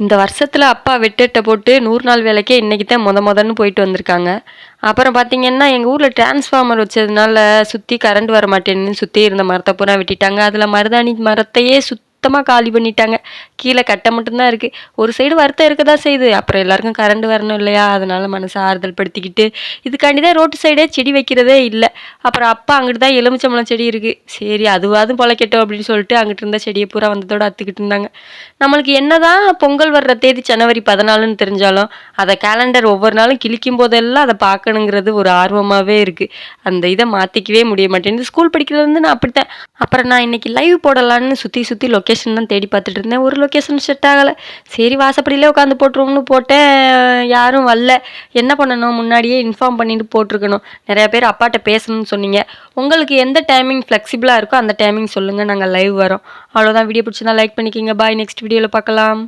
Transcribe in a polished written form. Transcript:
இந்த வருஷத்துல அப்பா வெட்டட்ட போட்டு 100 நாள் வேலைக்கே இன்னைக்கு தான் மொதன்னு போயிட்டு வந்திருக்காங்க. அப்புறம் பார்த்தீங்கன்னா, எங்க ஊர்ல டிரான்ஸ்ஃபார்மர் வச்சதுனால சுத்தி கரண்ட் வர மாட்டேன்னுன்னு சுத்தி இருந்த மரத்த பூரா வெட்டிட்டாங்க. அதுல மருதாணி மரத்தையே சுத்தமா காலி பண்ணிட்டாங்க. கீழ கட்ட மட்டும் தான் இருக்கு. ஒரு சைடு வருத்தம் இருக்க தான் செய்யுது. அப்புறம் எல்லாருக்கும் கரண்ட் வரணும் இல்லையா? அதனால மனச ஆறுதல் படுத்திக்கிட்டு, இதுக்காண்டி தான் ரோட்டு சைடே செடி வைக்கிறதே இல்ல. அப்புறம் அப்பா அங்கிட்டு தான் எலுமிச்சம்பழம் செடி இருக்கு. சரி அதுவாது பொழைக்கட்டும் அப்படின்னு சொல்லிட்டு அங்கிட்டு இருந்த செடிய பூரா வந்ததோட அத்துக்கிட்டு இருந்தாங்க. நம்மளுக்கு என்னதான் பொங்கல் வர்ற தேதி ஜனவரி 14ன்னு தெரிஞ்சாலும், அத கேலண்டர் ஒவ்வொரு நாளும் கிழிக்கும் போதெல்லாம் அத பார்க்கணுங்கிறது ஒரு ஆர்வமாவே இருக்கு. அந்த இத மாத்திக்கவே முடிய மாட்டேங்குது. ஸ்கூல் படிக்கிறதுலருந்து நான் அப்படித்தான். அப்புறம் நான் இன்னைக்கு லைவ் போடலான்னு சுத்தி சுத்தி லொகேஷன் தான் தேடி பார்த்துட்டு இருந்தேன். ஒரு லொகேஷன் செட் ஆகல. சரி வாசப்படியிலே உட்காந்து போட்டுருவோம்னு போட்டேன். யாரும் வரல. என்ன பண்ணணும்? முன்னாடியே இன்ஃபார்ம் பண்ணிட்டு போட்டுருக்கணும். நெறைய பேர் அப்பாட்ட பேசணும்னு சொன்னீங்க. உங்களுக்கு எந்த டைமிங் ஃப்ளெக்சிபிளா இருக்கோ அந்த டைமிங் சொல்லுங்க. நாங்க லைவ் வரோம். அவ்வளோதான். வீடியோ பிடிச்சிருந்தா லைக் பண்ணிக்கங்க. பாய். நெக்ஸ்ட் வீடியோல பார்க்கலாம்.